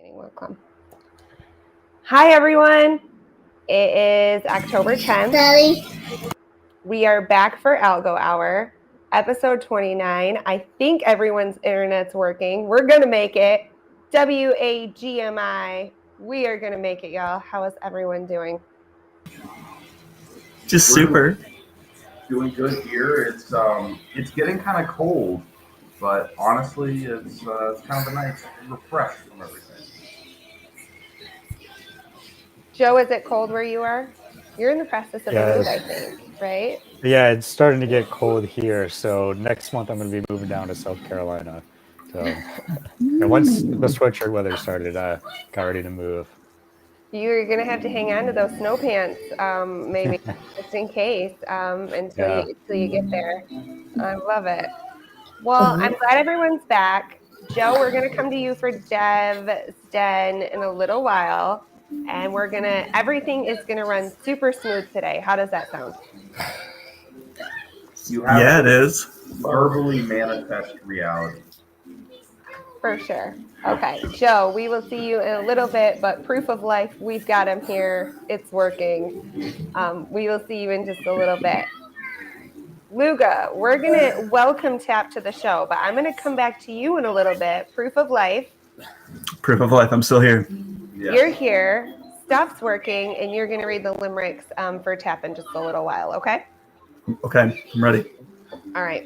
Welcome. Hi, everyone. It is October 10th. Daddy. We are back for Algo Hour, episode 29. I think everyone's internet's working. We're going to make it. WAGMI. We are going to make it, y'all. How is everyone doing? Just super. Doing good here. It's getting kind of cold, but honestly, it's kind of a nice refresh from everything. Joe, is it cold where you are? You're in the process of a move, I think, right? Yeah, it's starting to get cold here. So next month I'm going to be moving down to South Carolina. So once the sweatshirt weather started, I got ready to move. You're going to have to hang on to those snow pants, maybe, just in case, until you get there. I love it. Well, I'm glad everyone's back. Joe, we're going to come to you for Dev's Den in a little while, and everything is going to run super smooth today. How does that sound? You have Yeah, it is. Verbally manifest reality. For sure. Okay, Joe, we will see you in a little bit, but proof of life, we've got him here. It's working. We will see you in just a little bit. Luga, we're going to welcome Tap to the show, but I'm going to come back to you in a little bit. Proof of life. Proof of life. I'm still here. Yeah. You're here. Stuff's working, and you're going to read the limericks for Tap in just a little while, okay? Okay, I'm ready. All right.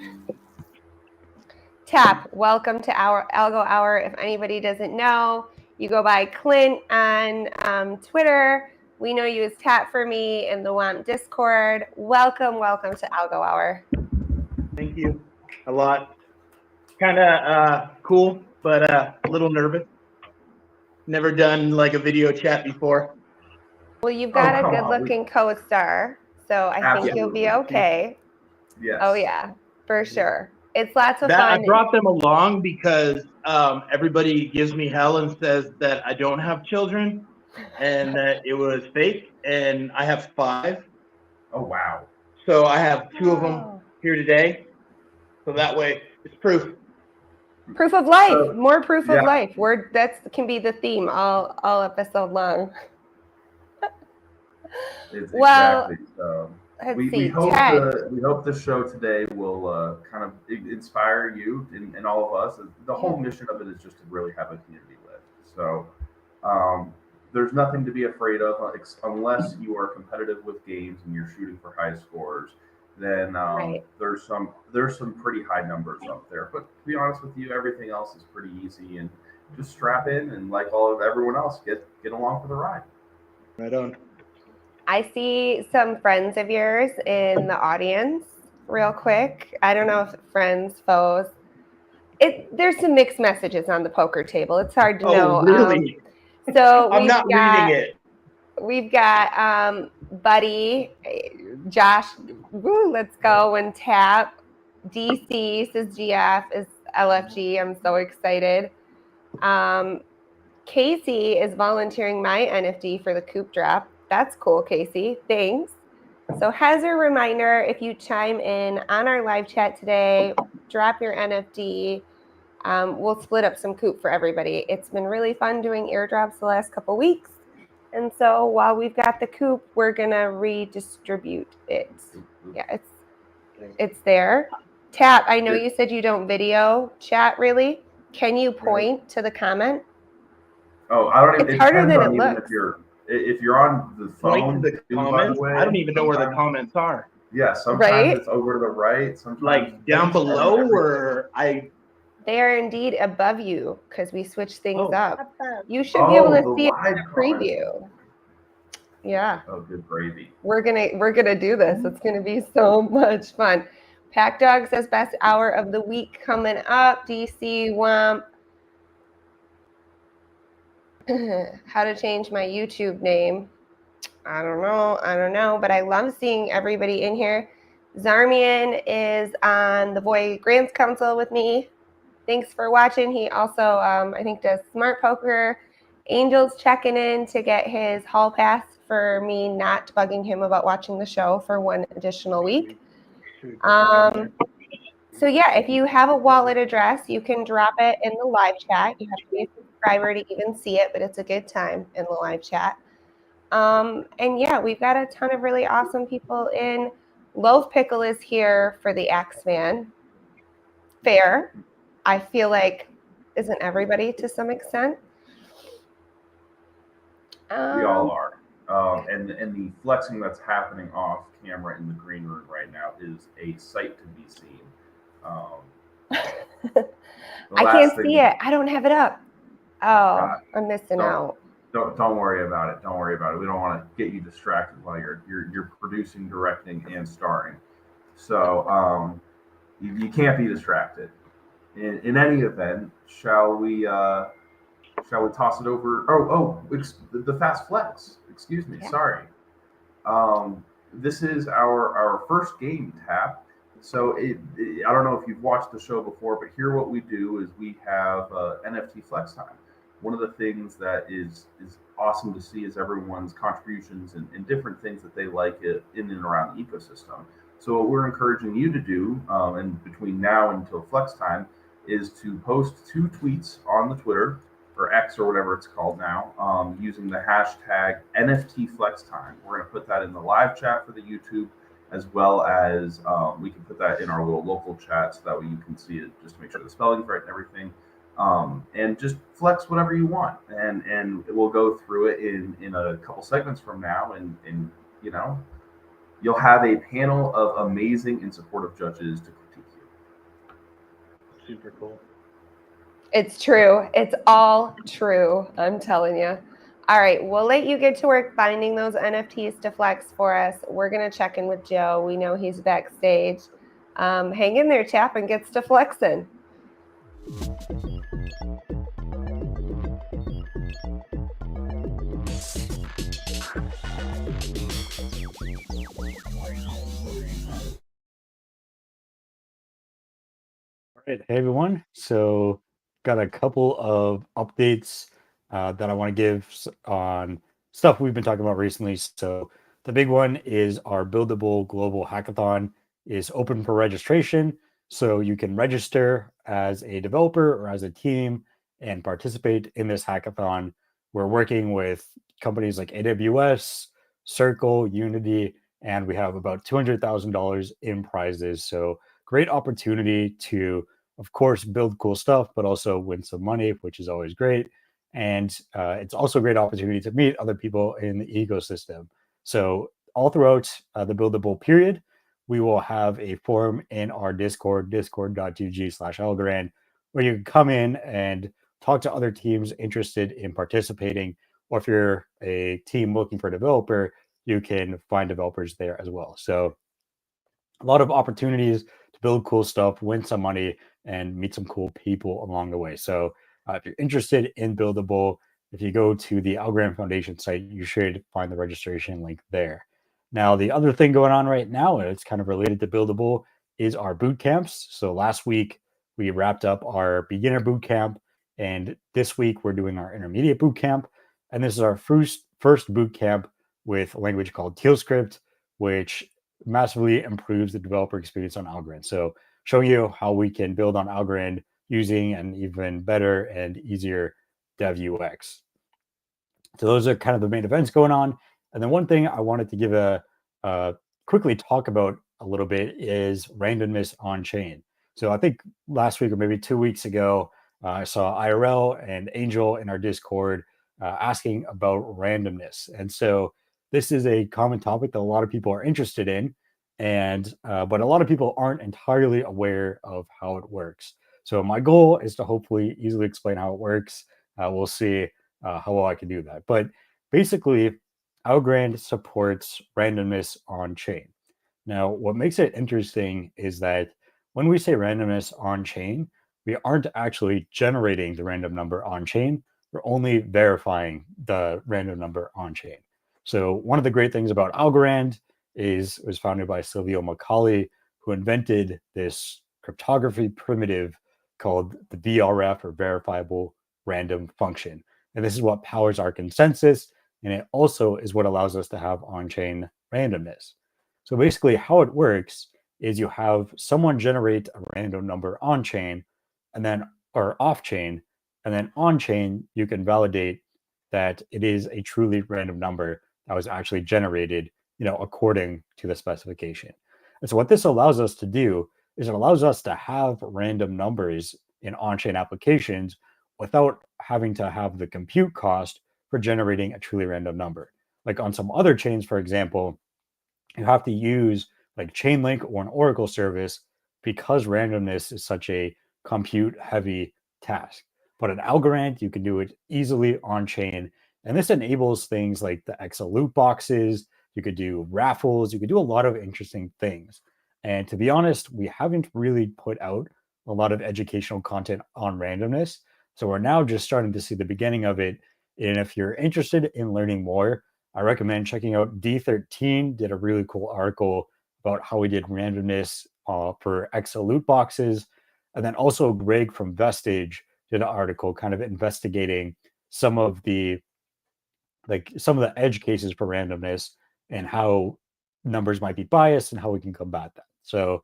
Tap, welcome to our Algo Hour. If anybody doesn't know, you go by Clint on Twitter. We know you as Tap for Me in the WAMP Discord. Welcome to Algo Hour. Thank you a lot. Kind of cool, but a little nervous. Never done like a video chat before. Well, you've got a good-looking co-star, so I think you'll be okay. Yes. Oh, yeah, for sure. It's lots of fun. I brought them along because everybody gives me hell and says that I don't have children and that it was fake, and I have 5. Oh, wow. So I have 2 of them here today. So that way it's proof. Proof of life. More proof of life. That can be the theme all episode long. Exactly. We hope Ted. we hope the show today will kind of inspire you and all of us. The whole mission of it is just to really have a community lift. So there's nothing to be afraid of unless you are competitive with games and you're shooting for high scores. Then there's some pretty high numbers up there. But to be honest with you, everything else is pretty easy, and just strap in and like everyone else, get along for the ride. Right on. I see some friends of yours in the audience real quick. I don't know if friends, foes. There's some mixed messages on the poker table. It's hard to know. Really? So I'm not reading it. We've got Buddy, Josh, let's go, and Tap. DC says GF is LFG. I'm so excited. Casey is volunteering my NFD for the Coop Drop. That's cool, Casey. Thanks. So as a reminder, if you chime in on our live chat today, drop your NFD. We'll split up some Coop for everybody. It's been really fun doing airdrops the last couple weeks. And so while we've got the Coop, we're going to redistribute it. Yeah, it's there. Tap, I know you said you don't video chat, really. Can you point to the comment? Oh, I don't even. It's harder than it looks. If you're on the phone, the comments, I don't even know where the comments are. Yeah, sometimes it's over to the right. Sometimes like down below, or They are indeed above you because we switch things up. You should be able to see it in the preview. Yeah. Oh, good gravy. We're gonna do this. It's gonna be so much fun. Pack Dog says best hour of the week coming up. DC Womp. How to change my YouTube name. I don't know, but I love seeing everybody in here. Zarmian is on the Boy Grants Council with me. Thanks for watching. He also, I think, does Smart Poker. Angel's checking in to get his hall pass for me not bugging him about watching the show for one additional week. So yeah, if you have a wallet address, you can drop it in the live chat. You have to be subscriber to even see it, but it's a good time in the live chat. And yeah, we've got a ton of really awesome people in. Loaf Pickle is here for the Axeman. Fair. I feel like isn't everybody to some extent? We all are. And the flexing that's happening off camera in the green room right now is a sight to be seen. I can't see it. I don't have it up. Oh, I'm missing don't, out. Don't worry about it. Don't worry about it. We don't want to get you distracted while you're producing, directing, and starring. So you can't be distracted. In any event, shall we toss it over? The fast flex. Excuse me. Yeah. Sorry. This is our first game, Tap. So I don't know if you've watched the show before, but here what we do is we have NFT flex time. One of the things that is awesome to see is everyone's contributions and different things that they like in and around the ecosystem. So what we're encouraging you to do, and between now until flex time, is to post 2 tweets on the Twitter or X or whatever it's called now, using the hashtag NFT Flex Time. We're going to put that in the live chat for the YouTube, as well as we can put that in our little local chat so that way you can see it, just to make sure the spelling's right and everything. And just flex whatever you want, and we'll go through it in a couple segments from now, and you know, you'll have a panel of amazing and supportive judges to critique you. Super cool. It's true. It's all true. I'm telling you. All right, we'll let you get to work finding those NFTs to flex for us. We're going to check in with Joe. We know he's backstage. Hang in there, chap, and gets to flexing. All right, hey everyone. So, got a couple of updates that I want to give on stuff we've been talking about recently. So, the big one is our Buildable Global Hackathon is open for registration. So, you can register as a developer or as a team and participate in this hackathon. We're working with companies like AWS, Circle, Unity, and we have about $200,000 in prizes. So, great opportunity to, of course, build cool stuff, but also win some money, which is always great. And it's also a great opportunity to meet other people in the ecosystem. So all throughout the buildable period, we will have a forum in our Discord, discord.gg/Algorand, where you can come in and talk to other teams interested in participating. Or if you're a team looking for a developer, you can find developers there as well. So a lot of opportunities to build cool stuff, win some money, and meet some cool people along the way. So if you're interested in Buildable, if you go to the Algorand Foundation site, you should find the registration link there. Now, the other thing going on right now, and it's kind of related to Buildable, is our boot camps. So last week, we wrapped up our beginner boot camp, and this week we're doing our intermediate boot camp. And this is our first boot camp with a language called TealScript, which massively improves the developer experience on Algorand. So showing you how we can build on Algorand using an even better and easier dev UX. So those are kind of the main events going on. And then one thing I wanted to give a quickly talk about a little bit is randomness on chain. So I think last week or maybe 2 weeks ago, I saw IRL and Angel in our Discord asking about randomness. And so this is a common topic that a lot of people are interested in, and but a lot of people aren't entirely aware of how it works. So my goal is to hopefully easily explain how it works. We'll see how well I can do that. But basically, Algorand supports randomness on chain. Now, what makes it interesting is that when we say randomness on chain, we aren't actually generating the random number on chain. We're only verifying the random number on chain. So one of the great things about Algorand was founded by Silvio Macaulay, who invented this cryptography primitive called the VRF, or verifiable random function. And this is what powers our consensus, and it also is what allows us to have on-chain randomness. So basically how it works is you have someone generate a random number on-chain and then or off-chain, And then on chain, you can validate that it is a truly random number that was actually generated, according to the specification. And so what this allows us to do is it allows us to have random numbers in on-chain applications without having to have the compute cost for generating a truly random number. Like on some other chains, for example, you have to use like Chainlink or an Oracle service because randomness is such a compute heavy task. But in Algorand, you can do it easily on chain. And this enables things like the EXA loot boxes. You could do raffles. You could do a lot of interesting things. And to be honest, we haven't really put out a lot of educational content on randomness. So we're now just starting to see the beginning of it. And if you're interested in learning more, I recommend checking out D13 did a really cool article about how we did randomness for EXA loot boxes. And then also Greg from Vestige did an article kind of investigating some of the edge cases for randomness and how numbers might be biased and how we can combat that. So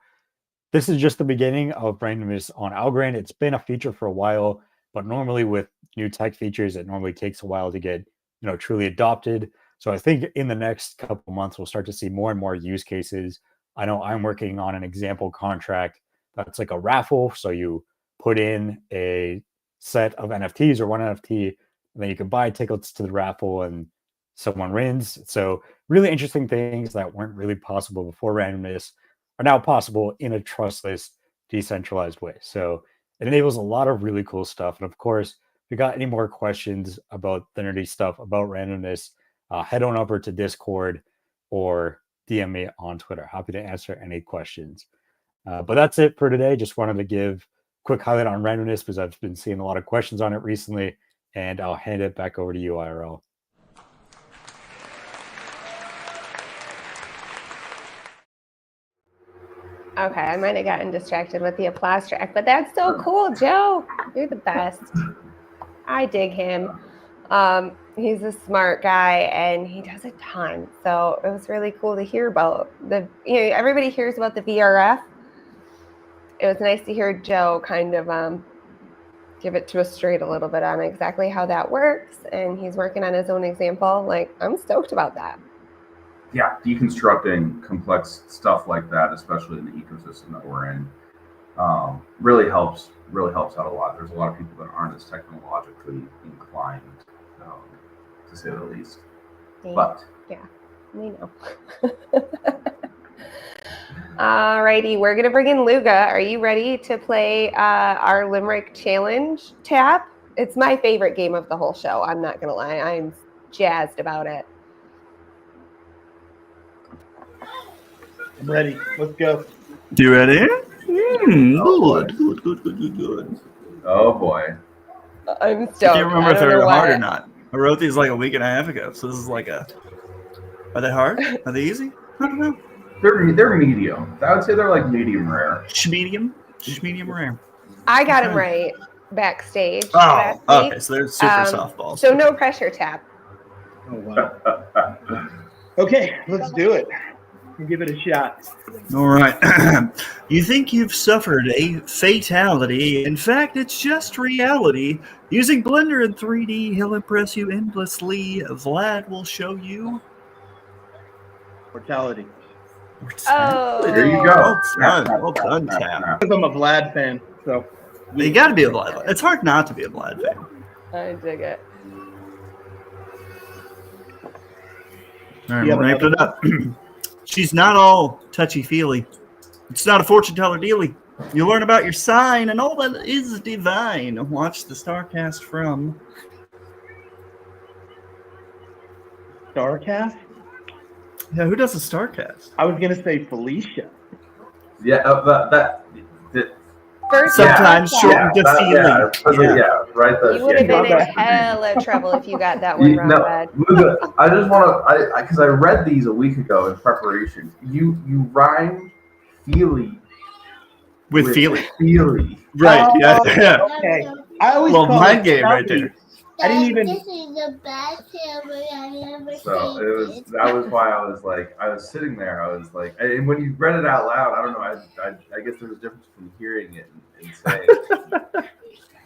this is just the beginning of randomness on Algorand. It's been a feature for a while, but normally with new tech features, it normally takes a while to get truly adopted. So I think in the next couple months, we'll start to see more and more use cases. I know I'm working on an example contract that's like a raffle. So you put in a set of NFTs or one NFT, and then you can buy tickets to the raffle and someone wins. So really interesting things that weren't really possible before randomness are now possible in a trustless, decentralized way. So it enables a lot of really cool stuff. And of course, if you got any more questions about the nerdy stuff about randomness, head on over to Discord or DM me on Twitter. Happy to answer any questions. But that's it for today. Just wanted to give a quick highlight on randomness because I've been seeing a lot of questions on it recently, and I'll hand it back over to you, IRL. Okay, I might have gotten distracted with the applause track, but that's so cool, Joe. You're the best. I dig him. He's a smart guy and he does a ton. So it was really cool to hear about everybody hears about the VRF. It was nice to hear Joe kind of give it to us straight a little bit on exactly how that works. And he's working on his own example. Like, I'm stoked about that. Yeah, deconstructing complex stuff like that, especially in the ecosystem that we're in, really helps out a lot. There's a lot of people that aren't as technologically inclined, to say the least. But yeah, we know. Alrighty, we're gonna bring in Luga. Are you ready to play our Limerick Challenge Tap? It's my favorite game of the whole show. I'm not gonna lie, I'm jazzed about it. I'm ready. Let's go. You ready? Oh, Good. I'm oh boy. stoked. I can't remember if they're hard or not. I wrote these like a week and a half ago, so this is like are they hard? Are they easy? I don't know. They're medium. I would say they're like medium rare. Medium rare. I got him right backstage. Oh, last okay, week. so they're super softballs. So no pressure, Tap. Oh, wow. Okay, let's do it. We'll give it a shot. All right. You think you've suffered a fatality. In fact, it's just reality. Using Blender in 3D, he'll impress you endlessly. Vlad will show you Mortality. Oh, There you go. Well done, Tap. Because I'm a Vlad fan, so. You got to be a Vlad fan. It's hard not to be a Vlad fan. I dig it. All right, we'll ramp it up. She's not all touchy-feely. It's not a fortune-teller dealy. You learn about your sign and all that is divine. Watch the Starcast from... Starcast? Yeah, who does a Starcast? I was going to say Felicia. Yeah, that First Sometimes time, shortened to feeling. Yeah, right. You would have been in hella trouble if you got that one wrong, bud. I just want to, because I read these a week ago in preparation. You rhymed feely With feeling. Feely. Right, yeah. Okay. I always Well, call mind it game right Southie. there. I didn't even. This is the best hammer I ever So that was why I was sitting there. I was like, and when you read it out loud, I don't know. I guess there's a difference between hearing it and saying it.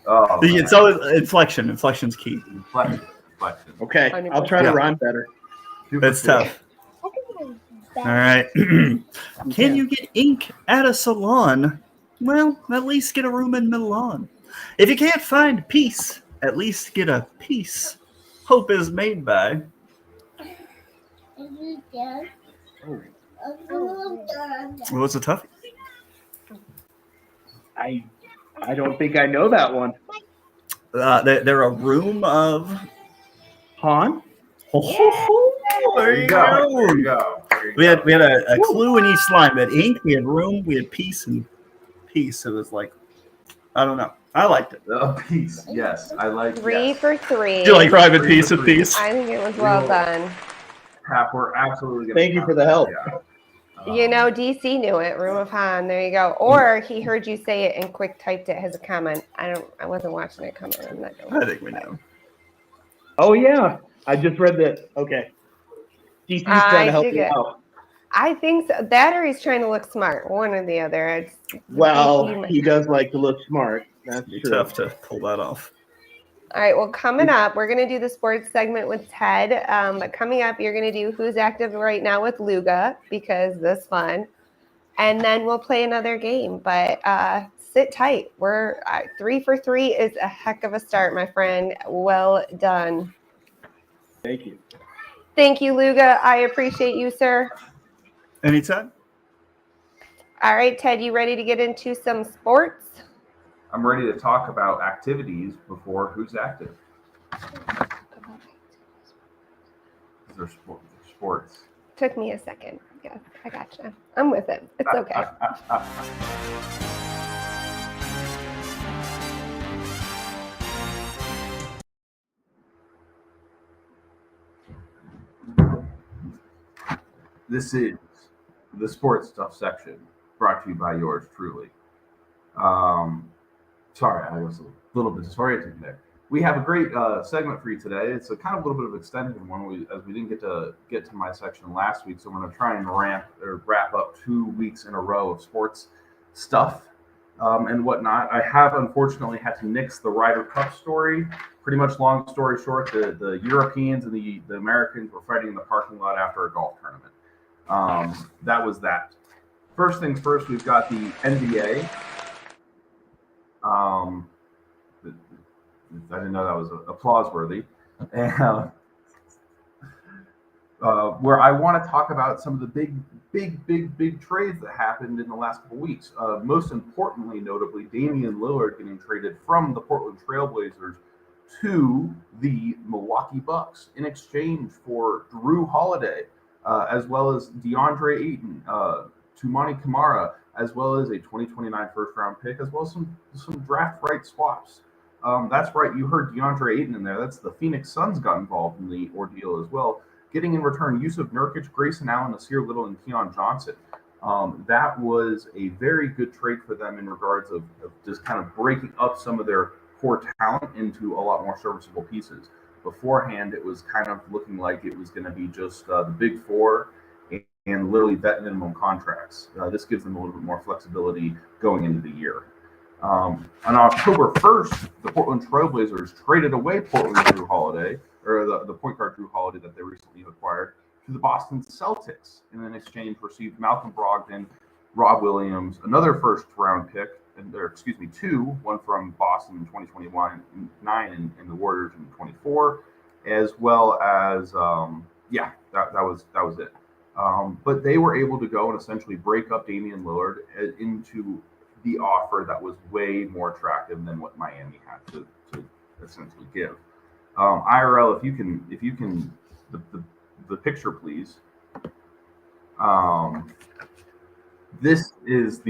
Oh, man. It's always inflection. Inflection's key. Inflection. Okay, I'll try to Yeah. rhyme better. That's tough. All right. Can you get ink at a salon? Well, at least get a room in Milan. If you can't find peace, at least get a piece. Hope is made by. What's a toughie? I don't think I know that one. They're a room of. Han? There you go. There you go. We had a clue in each line. We had ink, we had room, we had peace, and peace. It was like, I don't know. I liked it. A piece. Yes, I like 3 for 3. You like rhyming Three peace for with three. peace? I think it was well done. Hap, we're absolutely going to. Thank you for the help. You know, DC knew it. Room of Han. There you go. Or he heard you say it and quick typed it as a comment. I wasn't watching it come in. I'm not going. I think we know. Oh yeah, I just read that. Okay, DC's trying to help dig you it. out. I think so. That or he's trying to look smart. One or the other. It's Well, he does like to look smart. That's It'd be true. tough to pull that off. All right. Well, coming up, we're going to do the sports segment with Ted. But coming up, you're going to do Who's Active Right Now with Luga because that's fun. And then we'll play another game. But sit tight. We're 3 for 3 is a heck of a start, my friend. Well done. Thank you. Thank you, Luga. I appreciate you, sir. Anytime. All right, Ted, you ready to get into some sports? I'm ready to talk about activities before Who's Active. They're sports. Took me a second. Yes, I gotcha. I'm with it. It's okay. This is the sports stuff section, brought to you by yours truly. Sorry, I was a little bit disoriented there. We have a great segment for you today. It's a kind of a little bit of extended one, as we didn't get to my section last week, so we're going to try and wrap up 2 weeks in a row of sports stuff and whatnot. I have unfortunately had to nix the Ryder Cup story. Pretty much, long story short, the Europeans and the Americans were fighting in the parking lot after a golf tournament. That was that. First things first, we've got the NBA. I didn't know that was applause worthy. And, where I want to talk about some of the big trades that happened in the last couple weeks. Most importantly, notably, Damian Lillard getting traded from the Portland Trailblazers to the Milwaukee Bucks in exchange for Drew Holiday, as well as DeAndre Ayton, Toumani Camara, as well as a 2029 first-round pick, as well as some draft right swaps. That's right, you heard DeAndre Ayton in there. That's the Phoenix Suns got involved in the ordeal as well, getting in return Yusuf Nurkic, Grayson Allen, Nasir Little, and Keon Johnson. That was a very good trade for them in regards of just kind of breaking up some of their core talent into a lot more serviceable pieces. Beforehand, it was kind of looking like it was going to be just the big four and literally vet minimum contracts. This gives them a little bit more flexibility going into the year. On October 1st, the Portland Trailblazers traded away Portland Drew Holiday, or the point guard Drew Holiday that they recently acquired, to the Boston Celtics. And in exchange, received Malcolm Brogdon, Rob Williams, another first-round pick, two, one from Boston in 2021, 9 and the Warriors in 24, as well as that was it. But they were able to go and essentially break up Damian Lillard into the offer that was way more attractive than what Miami had to essentially give. IRL, if you can, the picture, please. This is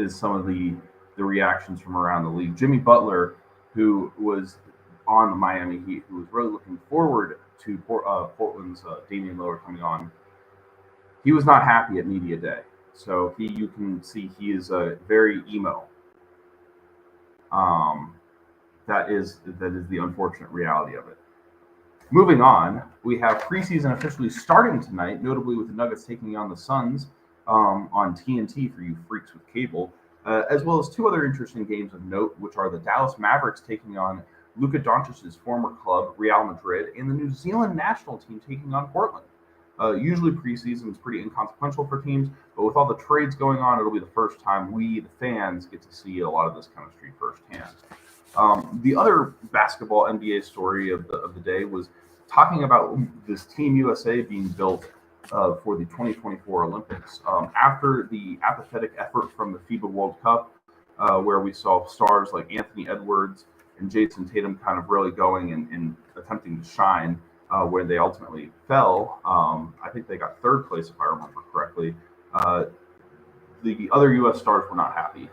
some of the reactions from around the league. Jimmy Butler, who was on the Miami Heat, who was really looking forward to Portland's Damian Lillard coming on, he was not happy at media day. So you can see he is very emo. That is the unfortunate reality of it. Moving on, we have preseason officially starting tonight, notably with the Nuggets taking on the Suns on TNT for you freaks with cable, as well as two other interesting games of note, which are the Dallas Mavericks taking on Luka Doncic's former club, Real Madrid, and the New Zealand national team taking on Portland. Usually preseason is pretty inconsequential for teams, but with all the trades going on, it'll be the first time we, the fans, get to see a lot of this chemistry firsthand. The other basketball NBA story of the day was talking about this Team USA being built for the 2024 Olympics. After the apathetic effort from the FIBA World Cup, where we saw stars like Anthony Edwards and Jason Tatum kind of really going and attempting to shine, where they ultimately fell. I think they got third place, if I remember correctly. The other U.S. stars were not happy.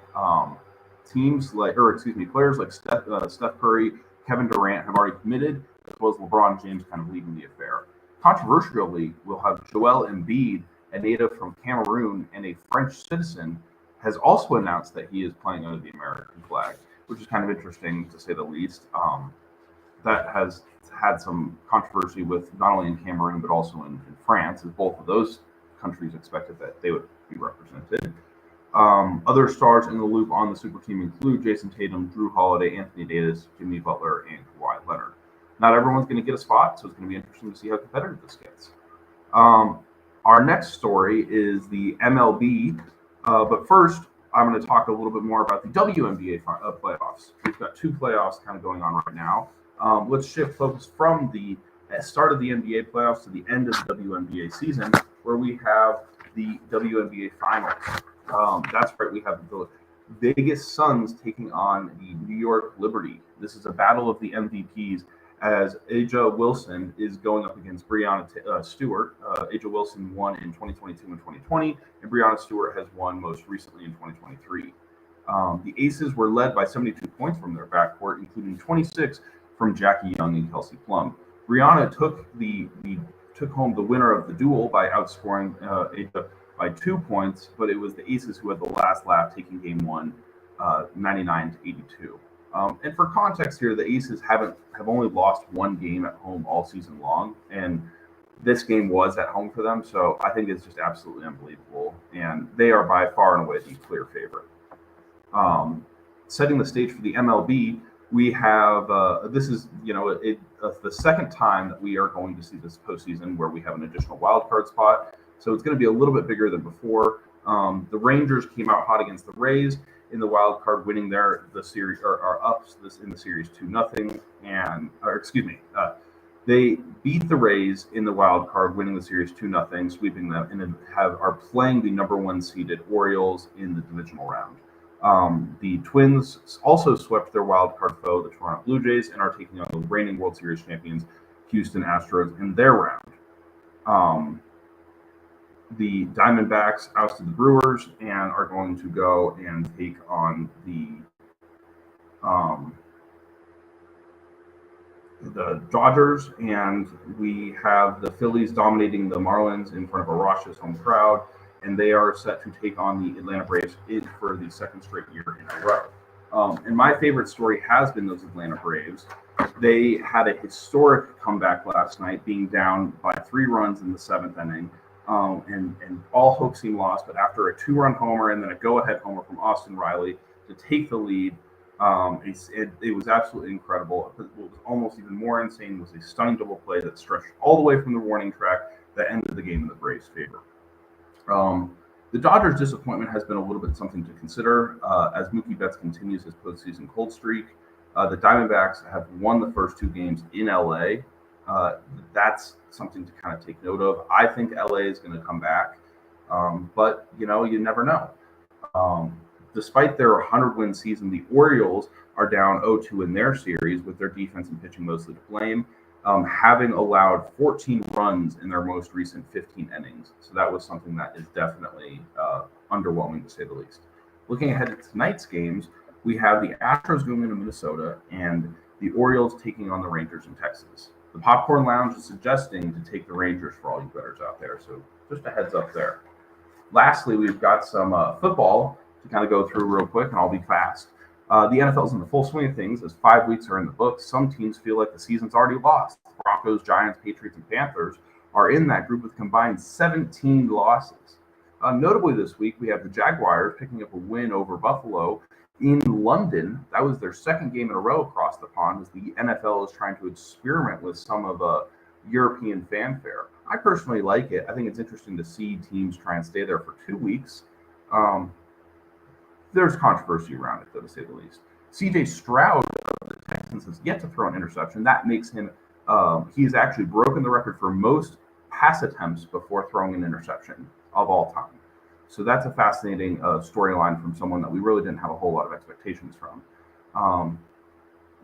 Players like Steph Curry, Kevin Durant have already committed, as well as LeBron James kind of leading the affair. Controversially, we'll have Joel Embiid, a native from Cameroon and a French citizen, has also announced that he is playing under the American flag, which is kind of interesting to say the least. That has had some controversy with not only in Cameroon but also in France, as both of those countries expected that they would be represented. Other stars in the loop on the super team include Jason Tatum, Drew Holiday, Anthony Davis, Jimmy Butler, and Kawhi Leonard. Not everyone's going to get a spot, so it's going to be interesting to see how competitive this gets. Our next story is the MLB, but first I'm going to talk a little bit more about the WNBA playoffs. We've got two playoffs kind of going on right now. Let's shift focus from the start of the NBA playoffs to the end of the WNBA season, where we have the WNBA finals. That's right, we have the Vegas Suns taking on the New York Liberty. This is a battle of the MVPs, as Aja Wilson is going up against Breanna Stewart. Aja Wilson won in 2022 and 2020, and Breanna Stewart has won most recently in 2023. The Aces were led by 72 points from their backcourt, including 26 from Jackie Young and Kelsey Plum. Breanna took home the winner of the duel by outscoring Aja by 2 points, but it was the Aces who had the last laugh, taking game one 99-82. And for context here, the Aces have only lost one game at home all season long, and this game was at home for them. So I think it's just absolutely unbelievable, and they are by far and away the clear favorite. Setting the stage for the MLB, we have this is the second time that we are going to see this postseason where we have an additional wild card spot. So it's going to be a little bit bigger than before. The Rangers came out hot against the Rays in the wild card, winning the series are up in the series 2-0, they beat the Rays in the wild card, winning the series 2-0, sweeping them, and then are playing the number one seeded Orioles in the divisional round. The Twins also swept their wild card foe, the Toronto Blue Jays, and are taking on the reigning World Series champions, Houston Astros, in their round. The Diamondbacks ousted the Brewers and are going to go and take on the Dodgers, and we have the Phillies dominating the Marlins in front of a raucous home crowd, and they are set to take on the Atlanta Braves for the second straight year in a row. And my favorite story has been those Atlanta Braves. They had a historic comeback last night, being down by 3 runs in the 7th inning. And all hope seemed lost, but after a 2-run homer and then a go-ahead homer from Austin Riley to take the lead, it was absolutely incredible. What was almost even more insane was a stunning double play that stretched all the way from the warning track that ended the game in the Braves' favor. The Dodgers' disappointment has been a little bit something to consider as Mookie Betts continues his postseason cold streak. The Diamondbacks have won the first 2 games in LA. That's something to kind of take note of. I think LA is going to come back, but you never know. Despite their 100-win season, the Orioles are down 0-2 in their series, with their defense and pitching mostly to blame, having allowed 14 runs in their most recent 15 innings. So that was something that is definitely underwhelming, to say the least. Looking ahead to tonight's games, we have the Astros going into Minnesota and the Orioles taking on the Rangers in Texas. The Popcorn Lounge is suggesting to take the Rangers for all you bettors out there, so just a heads up there. Lastly, we've got some football to kind of go through real quick, and I'll be fast. The NFL's in the full swing of things as 5 weeks are in the books. Some teams feel like the season's already lost. The Broncos, Giants, Patriots, and Panthers are in that group with combined 17 losses. Notably this week, we have the Jaguars picking up a win over Buffalo in London. That was their second game in a row across the pond, as the NFL is trying to experiment with some of European fanfare. I personally like it. I think it's interesting to see teams try and stay there for 2 weeks. There's controversy around it, though, to say the least. C.J. Stroud of the Texans has yet to throw an interception. That makes him he's actually broken the record for most pass attempts before throwing an interception of all time. So that's a fascinating storyline from someone that we really didn't have a whole lot of expectations from.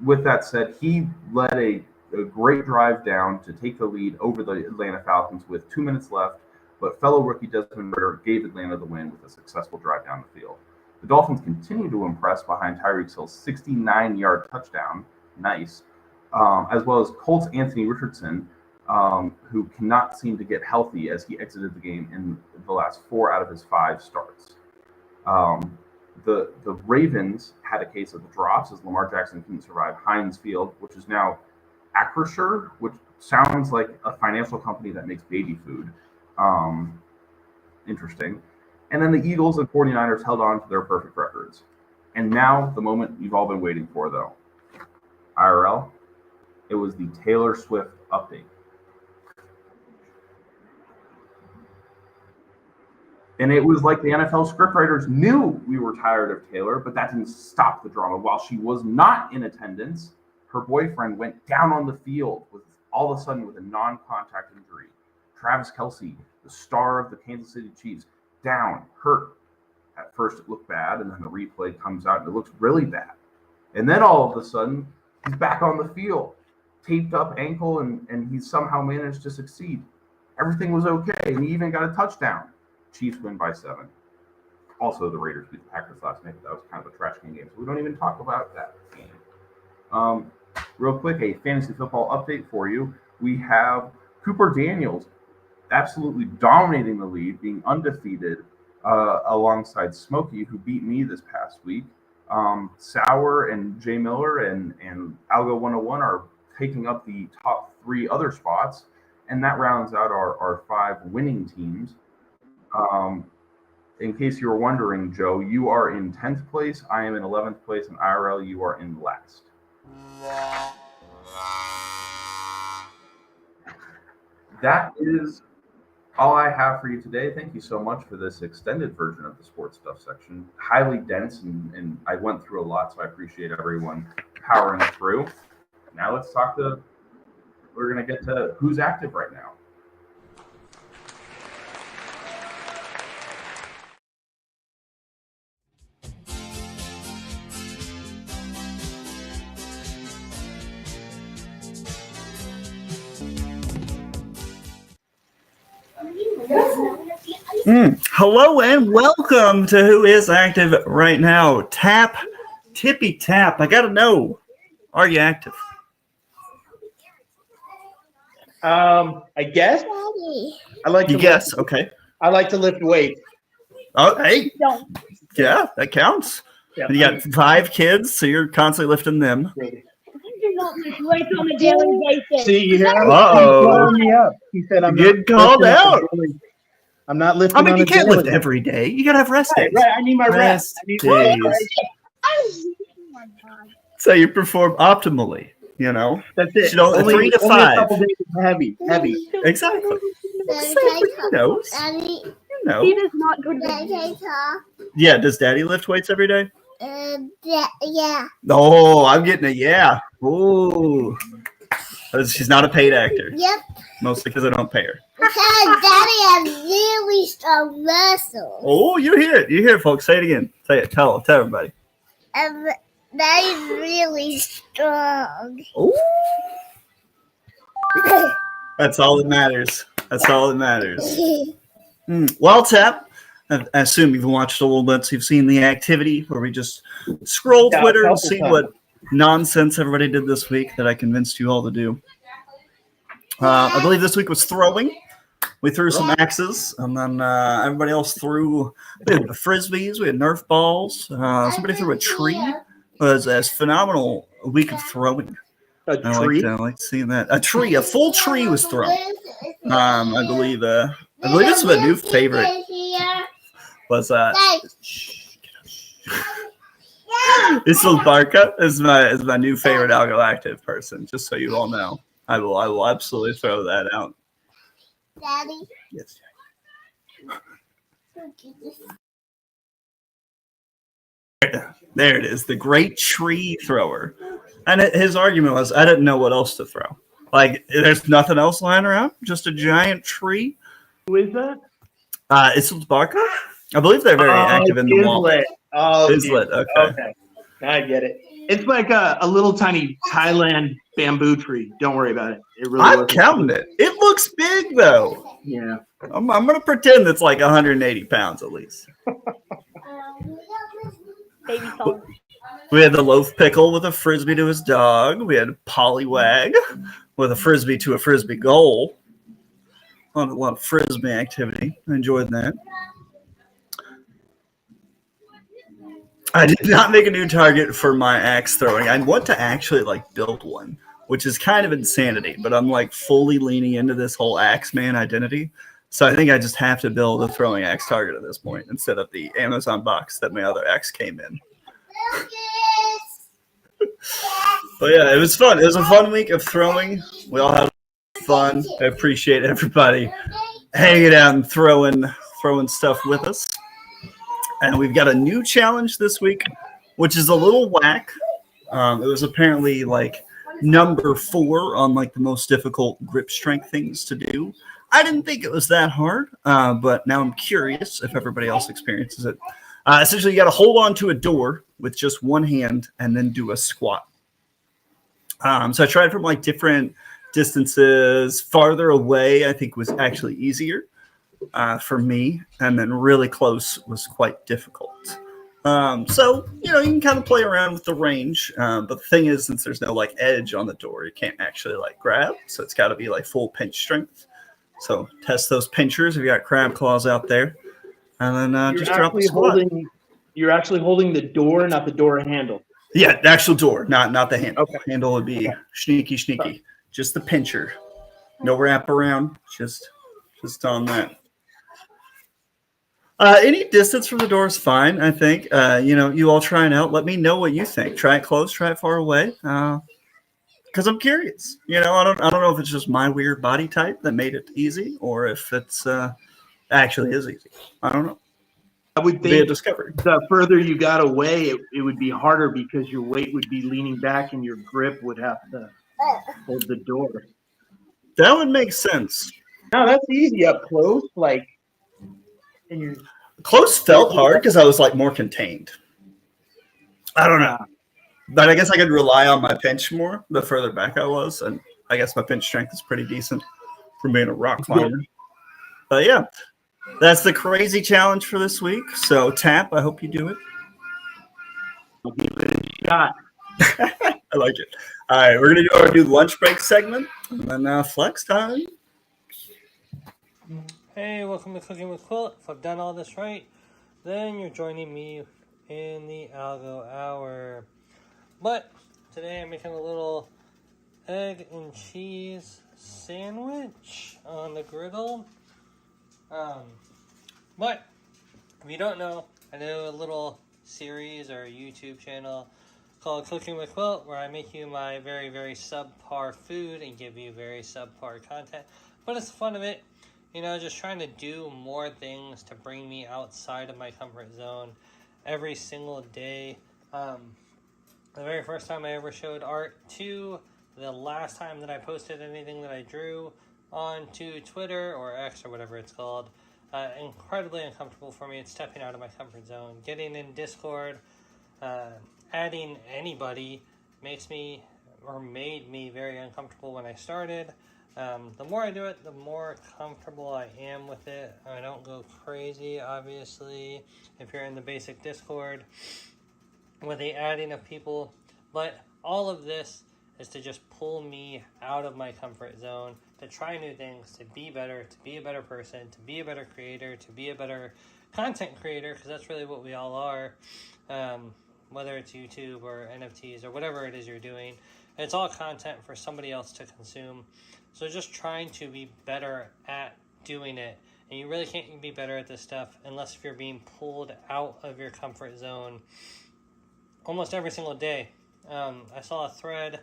With that said, he led a great drive down to take the lead over the Atlanta Falcons with 2 minutes left, but fellow rookie Desmond Ridder gave Atlanta the win with a successful drive down the field. The Dolphins continue to impress behind Tyreek Hill's 69-yard touchdown. Nice. As well as Colts Anthony Richardson, who cannot seem to get healthy as he exited the game in the last 4 out of his 5 starts. The Ravens had a case of the drops as Lamar Jackson couldn't survive Heinz Field, which is now Acrisure, which sounds like a financial company that makes baby food. Interesting. And then the Eagles and 49ers held on to their perfect records. And now the moment you've all been waiting for, though. IRL, it was the Taylor Swift update. And it was like the NFL scriptwriters knew we were tired of Taylor, but that didn't stop the drama. While she was not in attendance, her boyfriend went down on the field with all of a sudden with a non-contact injury. Travis Kelce, the star of the Kansas City Chiefs, down, hurt. At first it looked bad, and then the replay comes out and it looks really bad. And then all of a sudden, he's back on the field, taped up ankle, and he somehow managed to succeed. Everything was okay, and he even got a touchdown. Chiefs win by 7. Also, the Raiders beat the Packers last night, but that was kind of a trash game, so we don't even talk about that game. Real quick, a fantasy football update for you. We have Cooper Daniels absolutely dominating the lead, being undefeated alongside Smokey, who beat me this past week. Sauer and Jay Miller and Algo 101 are taking up the top 3 other spots, and that rounds out our 5 winning teams. In case you were wondering, Joe, you are in 10th place, I am in 11th place, and IRL, you are in last. That is all I have for you today. Thank you so much for this extended version of the sports stuff section. Highly dense, and I went through a lot, so I appreciate everyone powering through. Now let's talk we're going to get to who's active right now. Hello and welcome to Who Is Active Right Now. Tippy Tap. I gotta know, are you active? I guess. I like to guess. Okay. I like to lift weights. Oh, hey. Yeah, that counts. Yeah, you got 5 kids, so you're constantly lifting them. On a daily basis. See, you hear him? Uh-oh. He's blowing me up. He said, "I'm Getting called out." I'm not lifting. I mean, you can't lift daily. every day. You gotta have rest days. Right. I need my rest. I need my days. rest. So you perform optimally. You know. That's it. You know, only 3 to only 5. a couple days of heavy. Exactly. Who knows? Daddy, You know. he does not go to bed. Yeah. Does Daddy lift weights every day? Yeah. Oh, I'm getting a yeah. Ooh. She's not a paid actor. Yep. Mostly because I don't pay her. Because Daddy has really strong muscles. Oh, you hear it. You hear it, folks. Say it again. Say it. Tell everybody. Daddy's really strong. Ooh. That's all that matters. That's all that matters. Well, Tap, I assume you've watched a little bit, so you've seen the activity where we just scroll Twitter and see what nonsense everybody did this week that I convinced you all to do. I believe this week was throwing. We threw some axes, and then everybody else threw. We had frisbees, we had Nerf balls. Somebody threw a tree. It was a phenomenal week of throwing. A tree? I like seeing that. A full tree was thrown. I believe it's a new favorite was Isla Barca is my new favorite Algo active person. Just so you all know, I will absolutely throw that out. Daddy. Yes. There it is, the great tree thrower. And his argument was, I didn't know what else to throw. Like, there's nothing else lying around, just a giant tree. Who is that? Isla Barca. I believe they're very active in the mall. Islet. Oh, Islet, okay. Okay. I get it. It's like a little tiny Thailand bamboo tree. Don't worry about it. It really I'm counting it. It looks big, though. Yeah. I'm going to pretend it's like 180 pounds at least. Baby salt. We had the loaf pickle with a frisbee to his dog. We had Pollywag with a frisbee to a frisbee goal. A lot of frisbee activity. I enjoyed that. I did not make a new target for my axe throwing. I want to actually build one, which is kind of insanity, but I'm fully leaning into this whole axe man identity. So I think I just have to build a throwing axe target at this point instead of the Amazon box that my other axe came in. But yeah, it was fun. It was a fun week of throwing. We all had fun. I appreciate everybody hanging out and throwing stuff with us. And we've got a new challenge this week, which is a little whack. It was apparently number 4 on the most difficult grip strength things to do. I didn't think it was that hard, but now I'm curious if everybody else experiences it. Essentially, you got to hold on to a door with just one hand and then do a squat. So I tried from different distances. Farther away, I think, was actually easier for me, and then really close was quite difficult. So, you can kind of play around with the range. But the thing is, since there's no edge on the door, you can't actually grab. So it's got to be full pinch strength. So test those pinchers if you got crab claws out there. And then just drop a squat. You're actually holding the door, not the door handle. Yeah, the actual door, not the handle. Okay. Handle would be sneaky. Just the pincher. No wrap around. Just on that. Any distance from the door is fine, I think. You all try it out. Let me know what you think. Try it close, try it far away. Because I'm curious. I don't know if it's just my weird body type that made it easy, or if it's actually is easy. I don't know. I would Be a think discovery. the further you got away, it would be harder because your weight would be leaning back and your grip would have to hold the door. That would make sense. No, that's easy up close. And you're Close felt hard because I was more contained. I don't know. But I guess I could rely on my pinch more the further back I was. And I guess my pinch strength is pretty decent from being a rock climber. But yeah, that's the crazy challenge for this week. So Tap, I hope you do it. I'll give it a shot. I like it. All right, we're going to do our new lunch break segment. And then flex time. Hey, welcome to Cooking with Quilt. If I've done all this right, then you're joining me in the Algo Hour. But today I'm making a little egg and cheese sandwich on the griddle. But if you don't know, I do a little series or YouTube channel called Cooking with Quilt, where I make you my very, very subpar food and give you very subpar content. But it's the fun of it. Just trying to do more things to bring me outside of my comfort zone every single day. The very first time I ever showed art to the last time that I posted anything that I drew onto Twitter or X or whatever it's called, incredibly uncomfortable for me. It's stepping out of my comfort zone. Getting in Discord, adding anybody makes me or made me very uncomfortable when I started. The more I do it, the more comfortable I am with it. I don't go crazy, obviously, if you're in the basic Discord with the adding of people. But all of this is to just pull me out of my comfort zone, to try new things, to be better, to be a better person, to be a better creator, to be a better content creator, because that's really what we all are, whether it's YouTube or NFTs or whatever it is you're doing. It's all content for somebody else to consume. So just trying to be better at doing it And you really can't be better at this stuff unless if you're being pulled out of your comfort zone almost every single day. I saw a thread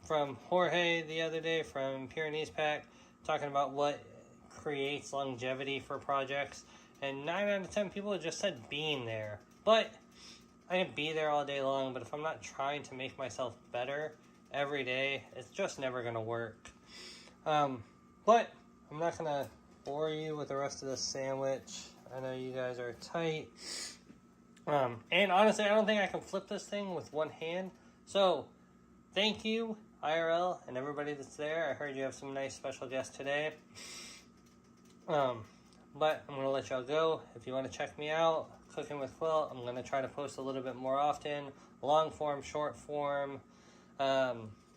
from Jorge the other day from Pyrenees Pack talking about what creates longevity for projects, and 9 out of 10 people just said being there. But I can be there all day long, but if I'm not trying to make myself better every day, it's just never going to work. But I'm not going to bore you with the rest of this sandwich. I know you guys are tight. And honestly, I don't think I can flip this thing with one hand. So, thank you, IRL, and everybody that's there. I heard you have some nice special guests today. But I'm going to let y'all go. If you want to check me out, Cooking with Quilt, I'm going to try to post a little bit more often. Long form, short form,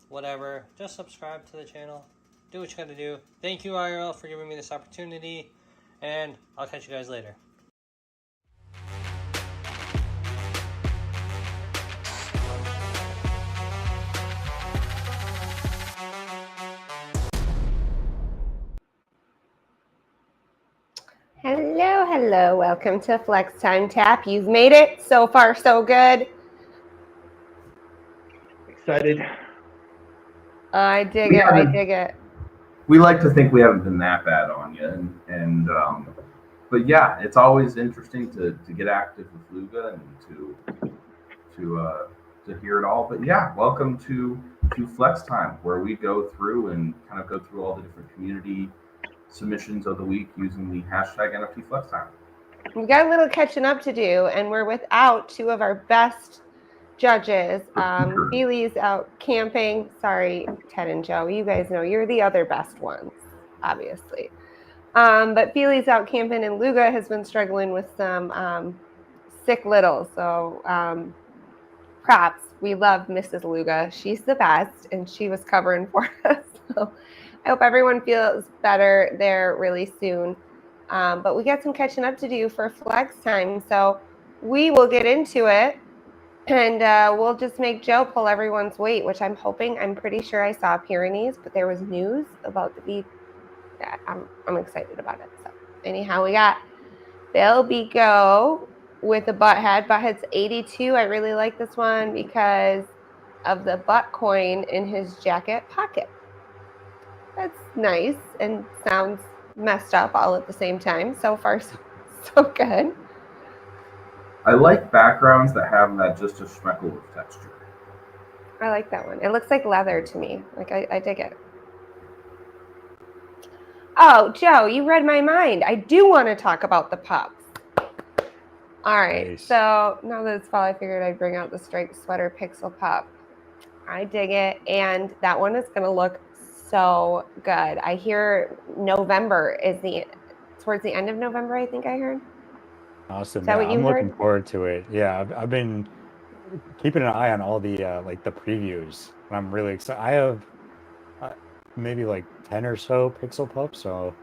whatever. Just subscribe to the channel. Do what you got to do. Thank you, IRL, for giving me this opportunity. And I'll catch you guys later. Hello. Welcome to Flex Time Tap. You've made it. So far, so good. Excited. I dig it. We like to think we haven't been that bad on you, but yeah, it's always interesting to get active with Luga and to hear it all. But yeah, welcome to Flex Time, where we go through and kind of go through all the different community submissions of the week using the hashtag NFT Flex Time. We've got a little catching up to do, and we're without two of our best judges. Feely's out camping. Sorry, Ted and Joe. You guys know you're the other best ones, obviously. But Feely's out camping, and Luga has been struggling with some sick little. So props. We love Mrs. Luga. She's the best, and she was covering for us. So I hope everyone feels better there really soon. But we got some catching up to do for Flex Time. So we will get into it. And we'll just make Joe pull everyone's weight, which I'm pretty sure I saw Pyrenees, but there was news about the beef. Yeah, I'm excited about it. So anyhow, we got Bill Bigo with the Butthead. Butthead's 82. I really like this one because of the butt coin in his jacket pocket. That's nice and sounds messed up all at the same time. So far, so good. I like backgrounds that have that just a speckle of texture. I like that one. It looks like leather to me. Like I dig it. Oh, Joe, you read my mind. I do want to talk about the pups. All right. Nice. So now that it's fall, I figured I'd bring out the striped sweater pixel pup. I dig it. And that one is going to look so good. I hear November is towards the end of November, I think I heard. Awesome. Yeah, I'm looking forward to it. Yeah, I've been keeping an eye on all the the previews. And I'm really excited. I have maybe like 10 or so pixel pups, so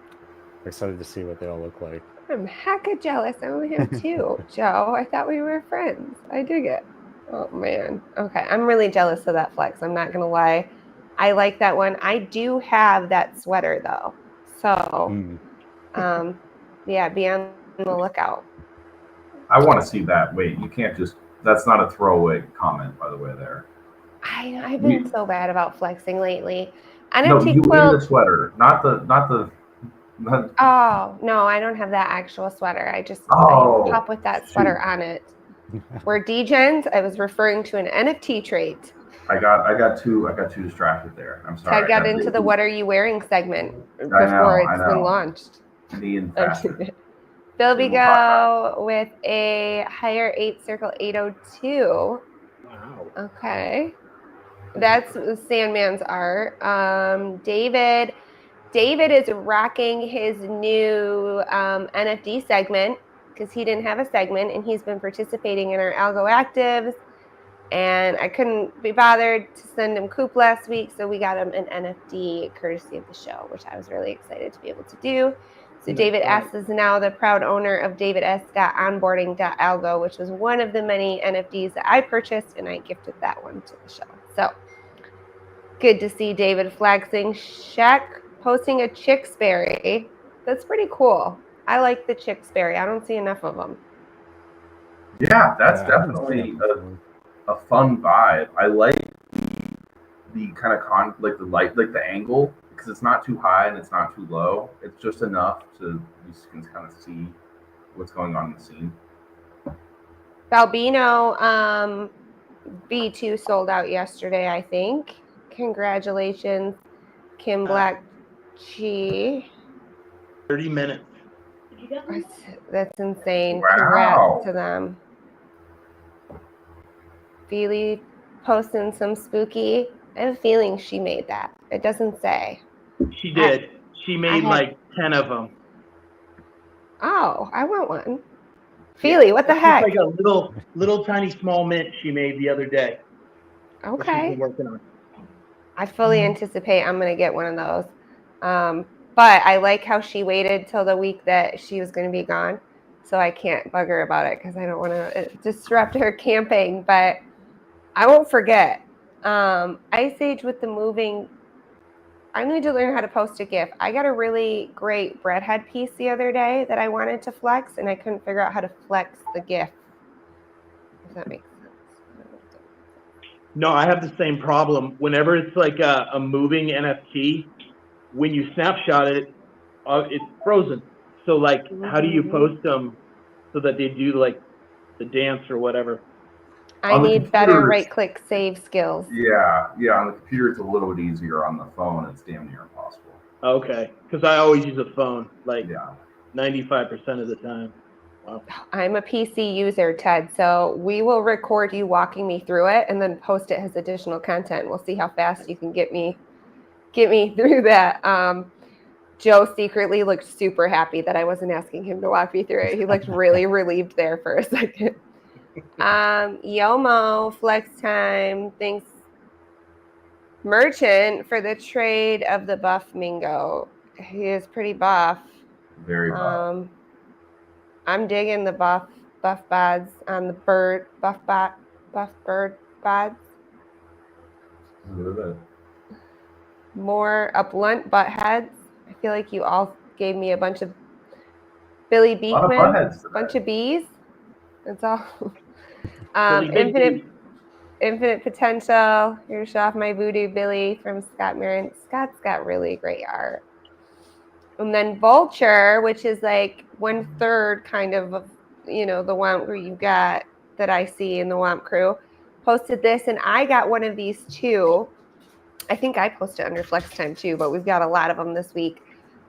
I'm excited to see what they all look like. I'm hecka jealous. I only have 2, Joe. I thought we were friends. I dig it. Oh man. Okay, I'm really jealous of that Flex. I'm not gonna lie. I like that one. I do have that sweater though, so yeah, be on the lookout. I want to see that. Wait, you can't just. That's not a throwaway comment, by the way. There. I've been so bad about flexing lately. No, you need a sweater, not the. Oh no, I don't have that actual sweater. I just I pop with that sweater on it. We're degens. I was referring to an NFT trait. I got too distracted there. I'm sorry. I got into the "What are you wearing?" segment before it's been launched. Bill Bigo with a higher 8 circle 802. Wow. Okay. That's Sandman's art. David is rocking his new NFT segment because he didn't have a segment and he's been participating in our Algo actives. And I couldn't be bothered to send him Coop last week, so we got him an NFT courtesy of the show, which I was really excited to be able to do. So David S. is now the proud owner of davids.onboarding.algo, which was one of the many NFTs that I purchased, and I gifted that one to the show. So good to see David flexing. Shaq posting a Chicksberry. That's pretty cool. I like the Chicksberry. I don't see enough of them. Yeah, that's Yeah, I haven't seen definitely it before. a fun vibe. I like the kind of like the light, like the angle, because it's not too high and it's not too low. It's just enough to you can kind of see what's going on in the scene. Balbino V2 sold out yesterday, I think. Congratulations, Kim Black G. 30 minutes. That's insane. Wow. Congrats to them. Feely posting some spooky. I have a feeling she made that. It doesn't say. She did. She made had- like 10 of them. Oh, I want one. Feely, what the It's heck? just like a little tiny small mint she made the other day. That she's Okay. been working on. I fully anticipate I'm going to get one of those. But I like how she waited till the week that she was going to be gone. So I can't bug her about it because I don't want to disrupt her camping. But I won't forget. Ice Age with the moving. I need to learn how to post a GIF. I got a really great breadhead piece the other day that I wanted to flex, and I couldn't figure out how to flex the GIF. If that makes sense. No, I have the same problem. Whenever it's like a moving NFT, when you snapshot it, it's frozen. So like, how do you post them so that they do like the dance or whatever? I need better right-click save skills. Yeah, on the computer it's a little bit easier. On the phone, it's damn near impossible. Okay, because I always use a phone, like Yeah. 95% of the time. Wow. I'm a PC user, Ted, so we will record you walking me through it and then post it as additional content. We'll see how fast you can get me through that. Joe secretly looked super happy that I wasn't asking him to walk me through it. He looked really relieved there for a second. Yomo, Flex Time, thanks. Merchant for the trade of the buff Mingo. He is pretty buff. Very buff. I'm digging the buff bods on the bird buff bird bods. More blunt butt heads. I feel like you all gave me a bunch of Billy Beekman, a bunch of bees. That's all. Infinite potential. Here's off my voodoo Billy from Scott Marin. Scott's got really great art. And then Vulture, which is like 1/3 kind of the Womp Crew you got that I see in the Womp Crew, posted this, and I got one of these too. I think I posted under Flex Time too, but we've got a lot of them this week.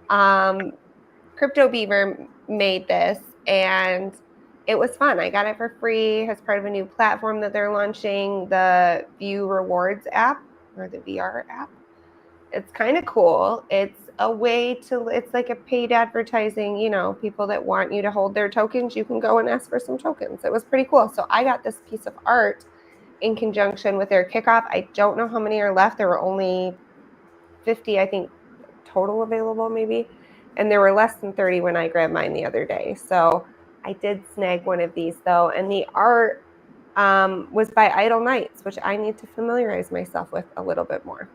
Crypto Beaver made this, and it was fun. I got it for free as part of a new platform that they're launching, the View Rewards app or the VR app. It's kind of cool. It's a way it's like a paid advertising, people that want you to hold their tokens, you can go and ask for some tokens. It was pretty cool. So I got this piece of art in conjunction with their kickoff. I don't know how many are left. There were only 50, I think, total available maybe. And there were less than 30 when I grabbed mine the other day. So I did snag one of these though. And the art was by Idle Knights, which I need to familiarize myself with a little bit more.